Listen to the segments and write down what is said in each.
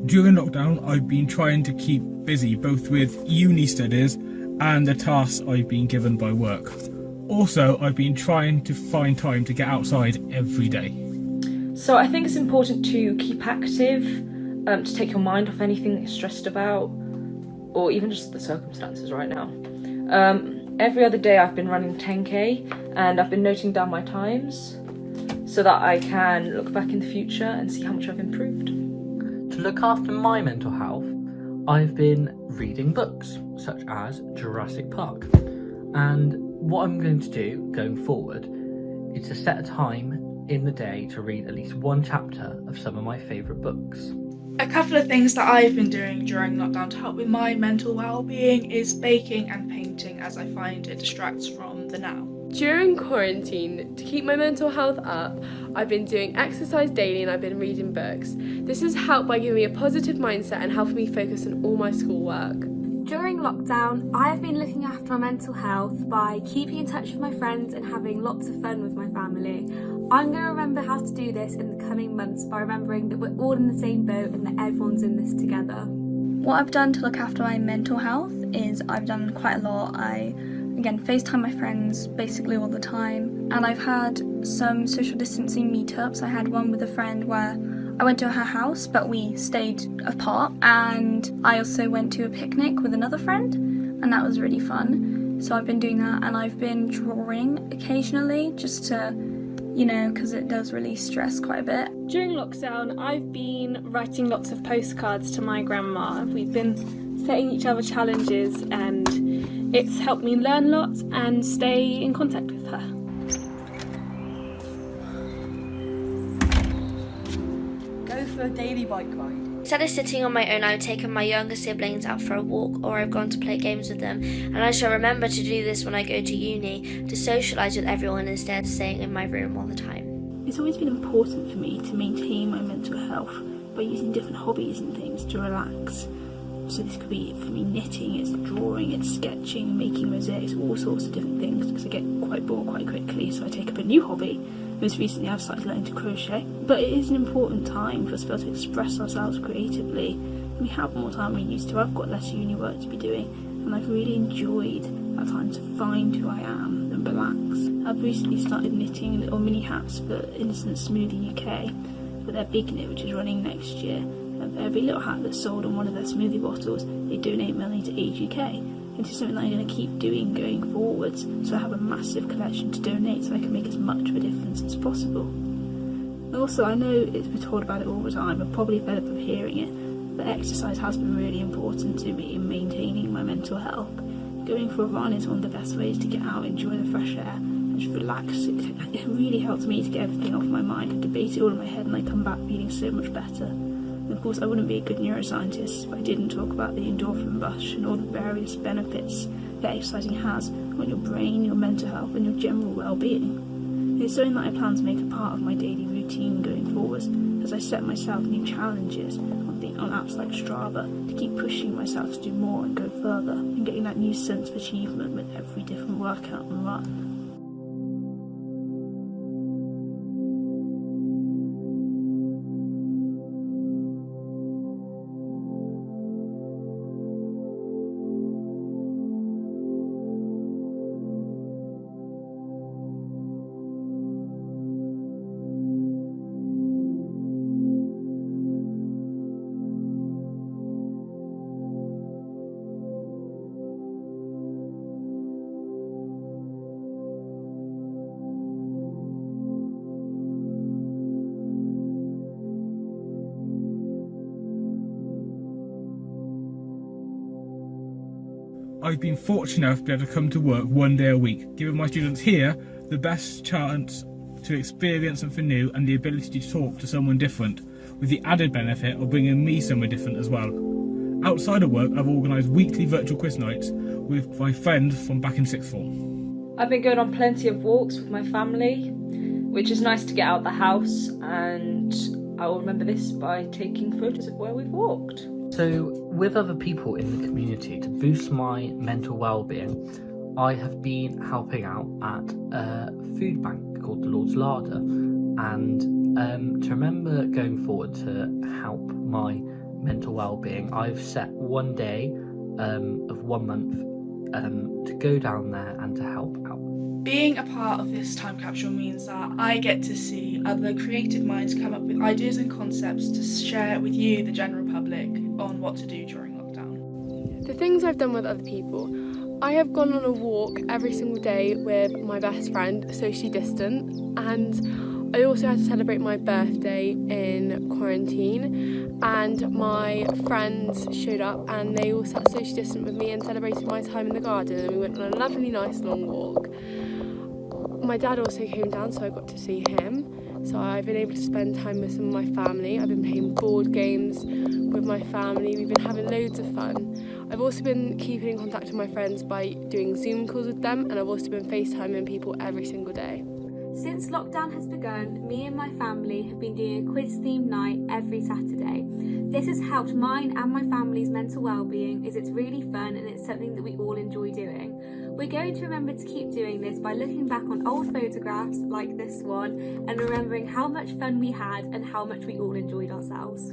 During lockdown, I've been trying to keep busy both with uni studies and the tasks I've been given by work. Also, I've been trying to find time to get outside every day. So I think it's important to keep active, to take your mind off anything that you're stressed about, or even just the circumstances right now. Every other day I've been running 10k and I've been noting down my times so that I can look back in the future and see how much I've improved. To look after my mental health, I've been reading books such as Jurassic Park. And what I'm going to do going forward is to set a time in the day to read at least one chapter of some of my favourite books. A couple of things that I've been doing during lockdown to help with my mental well-being is baking and painting, as I find it distracts from the now. During quarantine, to keep my mental health up, I've been doing exercise daily and I've been reading books. This has helped by giving me a positive mindset and helping me focus on all my schoolwork. During lockdown, I have been looking after my mental health by keeping in touch with my friends and having lots of fun with my family. I'm going to remember how to do this in the coming months by remembering that we're all in the same boat and that everyone's in this together. What I've done to look after my mental health is I've done quite a lot. I FaceTime my friends basically all the time, and I've had some social distancing meetups. I had one with a friend where I went to her house but we stayed apart, and I also went to a picnic with another friend and that was really fun. So I've been doing that, and I've been drawing occasionally just to, because it does release stress quite a bit. During lockdown, I've been writing lots of postcards to my grandma. We've been setting each other challenges and it's helped me learn lots and stay in contact with her. Go for a daily bike ride. Instead of sitting on my own, I've taken my younger siblings out for a walk, or I've gone to play games with them, and I shall remember to do this when I go to uni, to socialise with everyone instead of staying in my room all the time. It's always been important for me to maintain my mental health by using different hobbies and things to relax. So this could be, for me, knitting, it's drawing, it's sketching, making mosaics, all sorts of different things, because I get quite bored quite quickly, so I take up a new hobby. Most recently I've started learning to crochet, but it is an important time for us to be able to express ourselves creatively. We have more time than we used to. I've got less uni work to be doing, and I've really enjoyed that time to find who I am and relax. I've recently started knitting little mini hats for Innocent Smoothie UK for their Big Knit, which is running next year. And for every little hat that's sold on one of their smoothie bottles, they donate money to Age UK. It is something that I'm going to keep doing going forwards, so I have a massive collection to donate so I can make as much of a difference as possible. Also, I know we're told about it all the time, I'm probably fed up of hearing it, but exercise has been really important to me in maintaining my mental health. Going for a run is one of the best ways to get out, enjoy the fresh air, and just relax. It really helps me to get everything off my mind. I debate it all in my head and I come back feeling so much better. And of course, I wouldn't be a good neuroscientist if I didn't talk about the endorphin rush and all the various benefits that exercising has on your brain, your mental health and your general well-being. It's something that I plan to make a part of my daily routine going forwards, as I set myself new challenges on apps like Strava to keep pushing myself to do more and go further, and getting that new sense of achievement with every different workout and run. I've been fortunate enough to be able to come to work one day a week, giving my students here the best chance to experience something new and the ability to talk to someone different, with the added benefit of bringing me somewhere different as well. Outside of work, I've organised weekly virtual quiz nights with my friends from back in sixth form. I've been going on plenty of walks with my family, which is nice to get out the house, and I will remember this by taking photos of where we've walked. So, with other people in the community, to boost my mental well-being, I have been helping out at a food bank called the Lord's Larder, and to remember going forward to help my mental well-being, I've set one day of 1 month to go down there and to help out. Being a part of this time capsule means that I get to see other creative minds come up with ideas and concepts to share with you, the general public, on what to do during lockdown. The things I've done with other people. I have gone on a walk every single day with my best friend, socially distant, and I also had to celebrate my birthday in quarantine, and my friends showed up and they all sat socially distant with me and celebrated my time in the garden, and we went on a lovely, nice long walk. My dad also came down, so I got to see him. So I've been able to spend time with some of my family. I've been playing board games with my family. We've been having loads of fun. I've also been keeping in contact with my friends by doing Zoom calls with them, and I've also been FaceTiming people every single day. Since lockdown has begun, me and my family have been doing a quiz-themed night every Saturday. This has helped mine and my family's mental well-being, as it's really fun and it's something that we all enjoy doing. We're going to remember to keep doing this by looking back on old photographs like this one and remembering how much fun we had and how much we all enjoyed ourselves.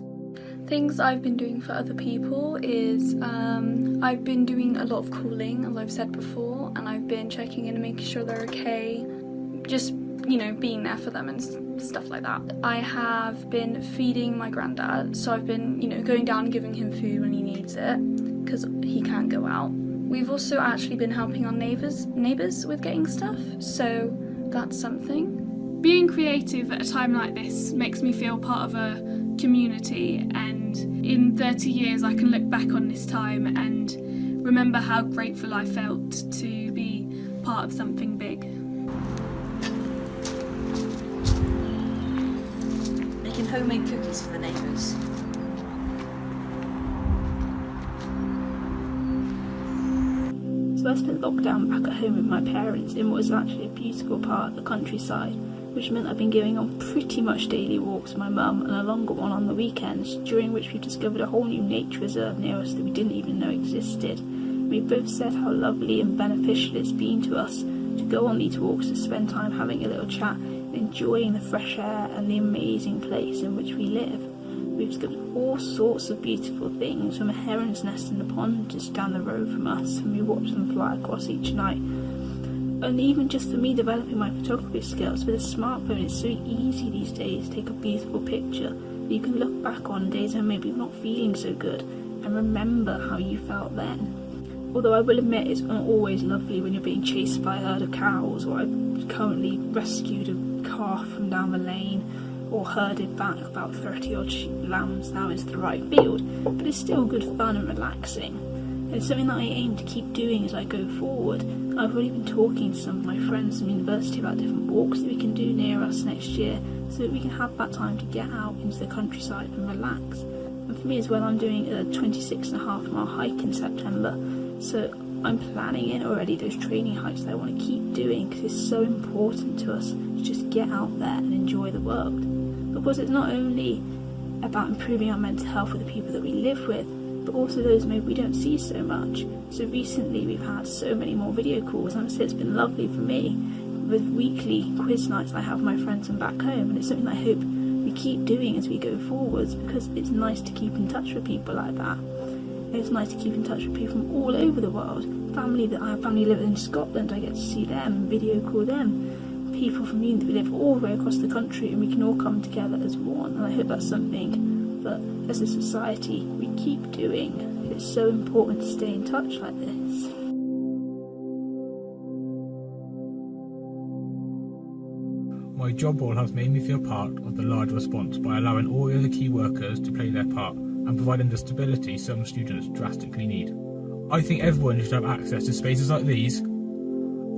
Things I've been doing for other people is I've been doing a lot of calling, as I've said before, and I've been checking in and making sure they're okay, just, you know, being there for them and stuff like that. I have been feeding my granddad, so I've been, you know, going down and giving him food when he needs it, because he can't go out. We've also actually been helping our neighbours with getting stuff, so that's something. Being creative at a time like this makes me feel part of a community, and in 30 years I can look back on this time and remember how grateful I felt to be part of something big. Making homemade cookies for the neighbours. So I spent lockdown back at home with my parents in what was actually a beautiful part of the countryside, which meant I've been going on pretty much daily walks with my mum and a longer one on the weekends, during which we've discovered a whole new nature reserve near us that we didn't even know existed. We've both said how lovely and beneficial it's been to us to go on these walks, to spend time having a little chat, enjoying the fresh air and the amazing place in which we live. We've discovered all sorts of beautiful things, from a heron's nest in the pond just down the road from us, and we watch them fly across each night. And even just for me developing my photography skills, with a smartphone it's so easy these days to take a beautiful picture that you can look back on days when maybe you're not feeling so good and remember how you felt then. Although I will admit it's not always lovely when you're being chased by a herd of cows, or I've currently rescued a calf from down the lane, or herded back about 30 odd lambs now into the right field, but it's still good fun and relaxing. And it's something that I aim to keep doing as I go forward. I've already been talking to some of my friends from university about different walks that we can do near us next year, so that we can have that time to get out into the countryside and relax. And for me as well, I'm doing a 26.5 mile hike in September, so I'm planning in already those training hikes that I want to keep doing, because it's so important to us to just get out there and enjoy the world. Because it's not only about improving our mental health with the people that we live with, but also those maybe we don't see so much. So recently we've had so many more video calls, and I must say it's been lovely for me, with weekly quiz nights I have with my friends and back home, and it's something I hope we keep doing as we go forwards, because it's nice to keep in touch with people like that. It's nice to keep in touch with people from all over the world. I have family living in Scotland, I get to see them, video call them. People from Newent, we live all the way across the country, and we can all come together as one, and I hope that's something that as a society we keep doing. It's so important to stay in touch like this. My job role has made me feel part of the larger response by allowing all the other key workers to play their part and providing the stability some students drastically need. I think everyone should have access to spaces like these,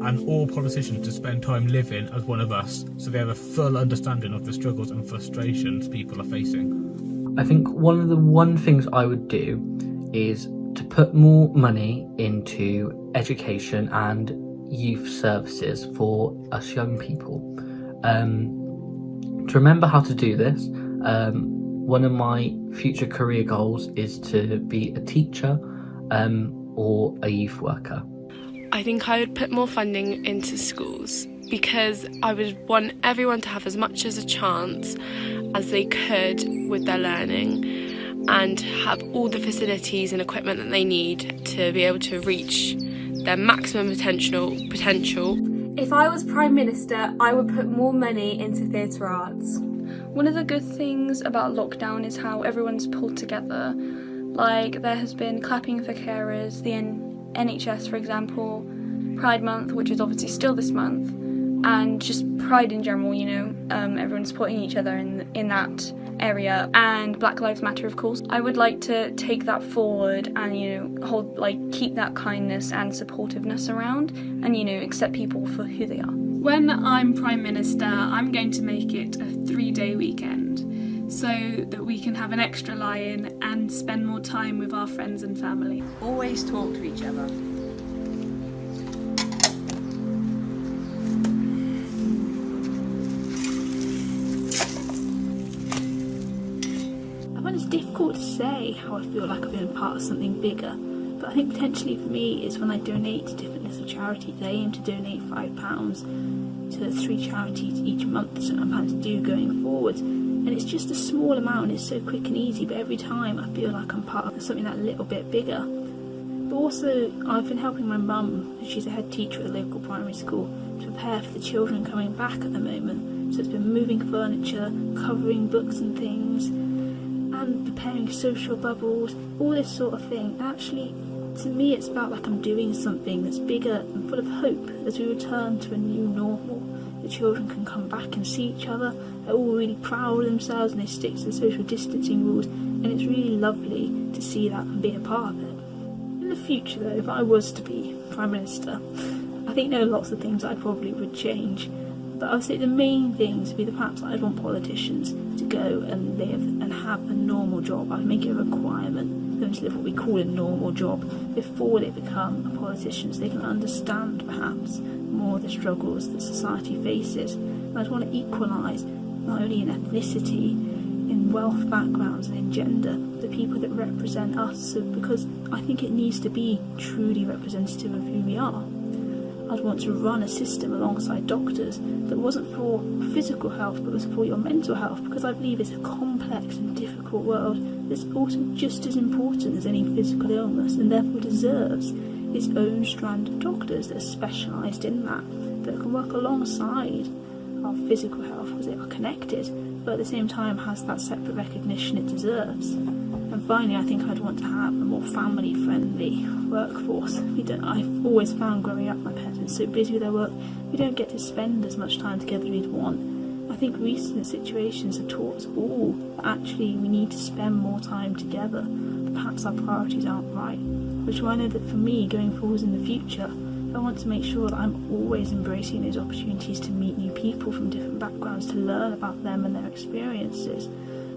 and all politicians to spend time living as one of us, so they have a full understanding of the struggles and frustrations people are facing. I think one things I would do is to put more money into education and youth services for us young people. To remember how to do this, one of my future career goals is to be a teacher or a youth worker. I think I would put more funding into schools, because I would want everyone to have as much as a chance as they could with their learning. and have all the facilities and equipment that they need to be able to reach their maximum potential. If I was Prime Minister, I would put more money into theatre arts. One of the good things about lockdown is how everyone's pulled together. Like, there has been clapping for carers, the NHS, for example, Pride Month, which is obviously still this month, and just Pride in general, you know, everyone's supporting each other in that area, and Black Lives Matter, of course. I would like to take that forward and, you know, keep that kindness and supportiveness around, and, you know, accept people for who they are. When I'm Prime Minister, I'm going to make it a 3-day weekend so that we can have an extra lie-in and spend more time with our friends and family. Always talk to each other. I find it's difficult to say how I feel like I've been part of something bigger, but I think potentially for me is when I donate to different little charities. I aim to donate £5 to 3 charities each month, so I'm planning to do going forward. And it's just a small amount, it's so quick and easy, but every time I feel like I'm part of something that little bit bigger. But also, I've been helping my mum, she's a head teacher at a local primary school, to prepare for the children coming back at the moment. So it's been moving furniture, covering books and things, and preparing social bubbles, all this sort of thing. Actually, to me, it's about like I'm doing something that's bigger and full of hope as we return to a new normal. The children can come back and see each other. They're all really proud of themselves and they stick to the social distancing rules, and it's really lovely to see that and be a part of it. In the future though, if I was to be Prime Minister, I think there are lots of things I probably would change, but I would say the main things would be the fact that I'd want politicians to go and live and have a normal job. I'd make it a requirement for them to live what we call a normal job before they become a politician, so they can understand perhaps more of the struggles that society faces. And I'd want to equalise not only in ethnicity, in wealth backgrounds and in gender, the people that represent us, so because I think it needs to be truly representative of who we are. I'd want to run a system alongside doctors that wasn't for physical health but was for your mental health, because I believe it's a complex and difficult world that's also just as important as any physical illness, and therefore deserves its own strand of doctors that are specialised in that can work alongside our physical health because they are connected, but at the same time has that separate recognition it deserves. And finally, I think I'd want to have a more family-friendly workforce. I've always found growing up, my parents are so busy with their work, we don't get to spend as much time together as we'd want. I think recent situations have taught us all that actually we need to spend more time together, but perhaps our priorities aren't right. Which is why I know that for me, going forwards in the future, I want to make sure that I'm always embracing those opportunities to meet new people from different backgrounds, to learn about them and their experiences.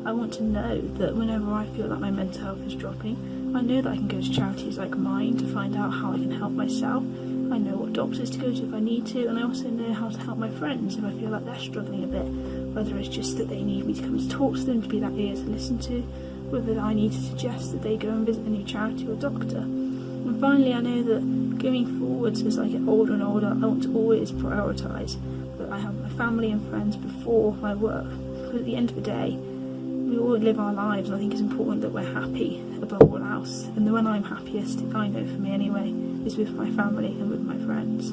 I want to know that whenever I feel like my mental health is dropping, I know that I can go to charities like mine to find out how I can help myself. I know what doctors to go to if I need to, and I also know how to help my friends if I feel like they're struggling a bit, whether it's just that they need me to come and talk to them, to be that ear to listen to, whether I need to suggest that they go and visit a new charity or doctor. And finally, I know that going forwards as I get older and older, I want to always prioritise that I have my family and friends before my work, because at the end of the day, we all live our lives, and I think it's important that we're happy above all else. And when I'm happiest, I know for me anyway, is with my family and with my friends.